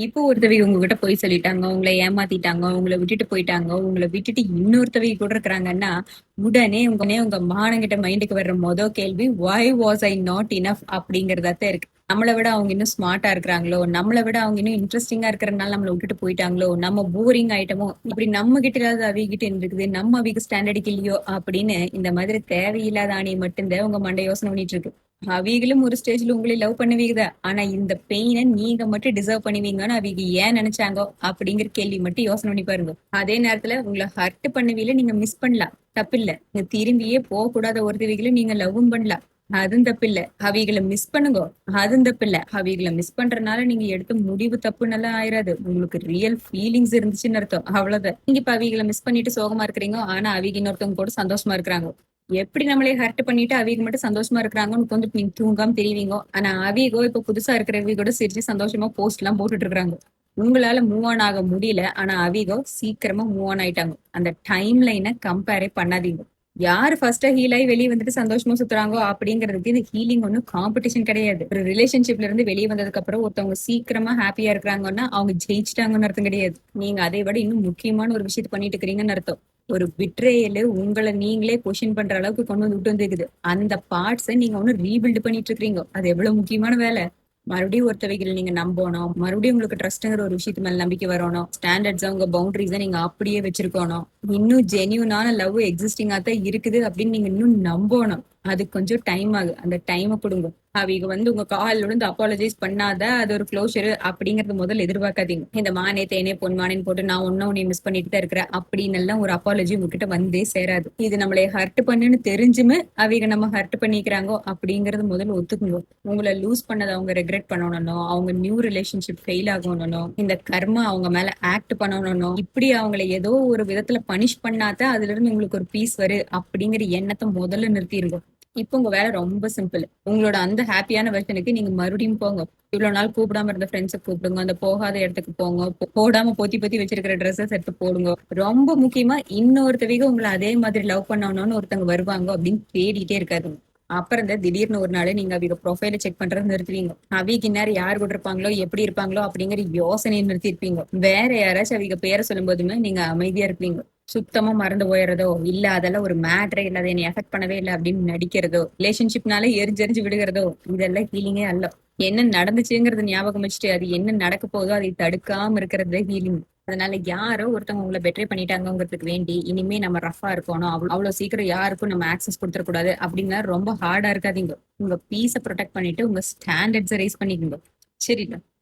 இப்போ ஒருத்தவங்க உங்ககிட்ட போய் சொல்லிட்டாங்க, உங்களை ஏமாத்திட்டாங்க, உங்களை விட்டுட்டு போயிட்டாங்க, உங்களை விட்டுட்டு இன்னொருத்தவங்க கூட இருக்கிறாங்கன்னா, உங்க மானங்கிட்ட மைண்டுக்கு வர்ற கேள்வி, why was I not enough அப்படிங்கறதா தான் இருக்கு. நம்மளை விட அவங்க இன்னும் ஸ்மார்ட்டா இருக்கிறாங்களோ, நம்மளை விட அவங்க இன்னும் இன்ட்ரெஸ்டிங்கா இருக்கிறனால நம்மளை விட்டுட்டு போயிட்டாங்களோ, நம்ம போரிங் ஆயிட்டமோ, இப்படி நம்ம கிட்ட இல்லாத அவிக கிட்ட இருக்குது, நம்ம அவிக ஸ்டாண்டர்டுக்கு இல்லையோ அப்படின்னு இந்த மாதிரி தேவையில்லாத ஆணையை மட்டும்தான் உங்க மண்டை யோசனை பண்ணிட்டு இருக்கு. அவிகளும் ஒரு ஸ்டேஜ்ல உங்களை லவ் பண்ணுவீங்க. ஆனா இந்த பெயினை நீங்க மட்டும் டிசர்வ் பண்ணுவீங்கன்னு அவிக ஏன் நினைச்சாங்க அப்படிங்கிற கேள்வி மட்டும் யோசனை பண்ணி பாருங்க. அதே நேரத்துல உங்களை ஹர்ட் பண்ணுவீல நீங்க மிஸ் பண்ணலாம், தப்பில்ல. நீங்க திரும்பியே போக கூடாத ஒருத்தவிகளும் நீங்க லவ்வும் பண்ணலாம், அதுவும் தப்பில்ல. அவிகளை மிஸ் பண்ணுங்க, அதுவும் தப்பில்ல. அவிகளை மிஸ் பண்றதுனால நீங்க எடுத்த முடிவு தப்பு நல்லா ஆயிராது. உங்களுக்கு ரியல் ஃபீலிங்ஸ் இருந்துச்சுன்னு அர்த்தம், அவ்வளவுதான். நீங்க இப்ப அவிகளை மிஸ் பண்ணிட்டு சோகமா இருக்கிறீங்க, ஆனா அவிக இன்னொருத்தவங்க கூட சந்தோஷமா இருக்கிறாங்க. எப்படி நம்மளே ஹர்ட் பண்ணிட்டு அவிக மட்டும் சந்தோஷமா இருக்கிறாங்கன்னு கொஞ்சம் நீங்க தூங்காம தெரிவிங்க. ஆனா அவிகோ இப்ப புதுசா இருக்கிறவங்க கூட சிரிச்சு சந்தோஷமா போஸ்ட் எல்லாம் போட்டுட்டு இருக்காங்க. உங்களால மூவ் ஆன் ஆக முடியல, ஆனா அவிகோ சீக்கிரமா மூவ் ஆன் ஆயிட்டாங்க. அந்த டைம் லைனை கம்பேரே பண்ணாதீங்க. யாரு ஃபர்ஸ்டா ஹீல் ஆகி வெளியே வந்துட்டு சந்தோஷமா சுத்துறாங்கோ அப்படிங்கிறதுக்கு இந்த ஹீலிங் ஒன்னும் காம்படிஷன் கிடையாது. ஒரு ரிலேஷன்ஷிப்ல இருந்து வெளியே வந்ததுக்கு அப்புறம் ஒருத்தவங்க சீக்கிரமா ஹாப்பியா இருக்கிறாங்கன்னா அவங்க ஜெயிச்சிட்டாங்கன்னு அர்த்தம் கிடையாது. நீங்க அதை விட இன்னும் முக்கியமான ஒரு விஷயத்த பண்ணிட்டு இருக்கிறீங்கன்னு அர்த்தம். ஒரு பிட்ரேயலு உங்களை நீங்களே கொஸ்டின் பண்ற அளவுக்கு கொண்டு வந்து விட்டு வந்துருக்குது. அந்த பார்ட்ஸை நீங்க ஒண்ணு ரீபில்ட் பண்ணிட்டு இருக்கீங்க. அது எவ்வளவு முக்கியமான வேலை. மறுபடியும் ஒருத்தவைகளை நீங்க நம்பணும், மறுபடியும் உங்களுக்கு ட்ரஸ்ட்ங்கிற ஒரு விஷயத்து மேல நம்பிக்கை வரணும், ஸ்டாண்டர்ட்ஸ் உங்க பவுண்டரிஸை நீங்க அப்படியே வச்சிருக்கணும், இன்னும் ஜென்யூனான லவ் எக்ஸிஸ்டிங்கா தான் இருக்குது அப்படின்னு நீங்க இன்னும் நம்பணும். அது கொஞ்சம் டைம் ஆகும், அந்த டைமை கொடுங்க. அவங்க உங்க கால் விழுந்து அப்பாலஜைஸ் பண்ணாத அது ஒரு க்ளோஷர் அப்படிங்கறது முதல்ல எதிர்பார்க்காதீங்க. இந்த மானே தேனே பொன்மானேன்னு போட்டு நான் ஒன்னும் உன்னை மிஸ் பண்ணிட்டு தான் இருக்கிறேன் அப்படின்னு எல்லாம் ஒரு அப்பாலஜி உங்ககிட்ட வந்தே சேராது. இது நம்மளை ஹர்ட் பண்ணுன்னு தெரிஞ்சுமே அவங்க நம்ம ஹர்ட் பண்ணிக்கிறாங்கோ அப்படிங்கறது முதல்ல ஒத்துக்குங்க. உங்களை லூஸ் பண்ணதை அவங்க ரெக்ரெட் பண்ணணும், அவங்க நியூ ரிலேஷன்ஷிப் ஃபெயில் ஆகணும், இந்த கர்மா அவங்க மேல ஆக்ட் பண்ணணும், இப்படி அவங்களை ஏதோ ஒரு விதத்துல பனிஷ் பண்ணாதான் அதுல இருந்து உங்களுக்கு ஒரு பீஸ் வரு அப்படிங்கிற எண்ணத்தை முதல்ல நிறுத்திருங்க. இப்போ உங்க வேலை ரொம்ப சிம்பிள். உங்களோட அந்த ஹாப்பியான வெர்ஷனுக்கு நீங்க மறுபடியும் போங்க. இவ்வளவு நாள் கூப்பிடாம இருந்த ஃப்ரெண்ட்ஸை கூப்பிடுங்க, அந்த போகாத இடத்துக்கு போங்க, போடாம பொத்தி பொத்தி வச்சிருக்கிற ட்ரெஸ்ஸஸ் எடுத்து போடுங்க. ரொம்ப முக்கியமா இன்னொருத்தவங்க உங்களை அதே மாதிரி லவ் பண்ணணும்னு ஒருத்தவங்க வருவாங்க அப்படின்னு தேடிட்டே இருக்காதுங்க. அப்புறம் இந்த திடீர்னு ஒரு நாள் நீங்க அவங்க ப்ரொஃபைல செக் பண்றது நிறுத்துவீங்க. அவங்க இந்நேரம் யார் கூட இருப்பாங்களோ எப்படி இருப்பாங்களோ அப்படிங்கிற யோசனையை நிறுத்திருப்பீங்க. வேற யாராச்சும் அவங்க பேரை சொல்லும் போதுமே நீங்க அமைதியா இருப்பீங்க. சுத்தமா மறந்து போயிடுறதோ, இல்ல அதெல்லாம் ஒரு மேட்ரே இல்ல, அதை என்னை எஃபெக்ட் பண்ணவே இல்லை அப்படின்னு நடிக்கிறதோ, ரிலேஷன்ஷிப்னாலே எரிஞ்செரிஞ்சு விடுகிறதோ, இதெல்லாம் ஹீலிங்கே அல்ல. என்ன நடந்துச்சுங்கிறது ஞாபகம் வச்சுட்டு அது என்ன நடக்க போதோ அதை தடுக்காம இருக்கிறது ஹீலிங். அதனால யாரோ ஒருத்தவங்க உங்களை பெட்ரே பண்ணிட்டாங்கிறதுக்கு வேண்டி இனிமே நம்ம ரஃபா இருக்கணும், அவ்வளவு சீக்கிரம் யாருக்கும் நம்ம ஆக்சஸ் கொடுத்துடக்கூடாது அப்படின்னா ரொம்ப ஹார்டா இருக்காதீங்க. உங்க பீஸை ப்ரொடெக்ட் பண்ணிட்டு உங்க ஸ்டாண்டர்ட்ஸை ரைஸ் பண்ணிக்கோங்க. சரிடா.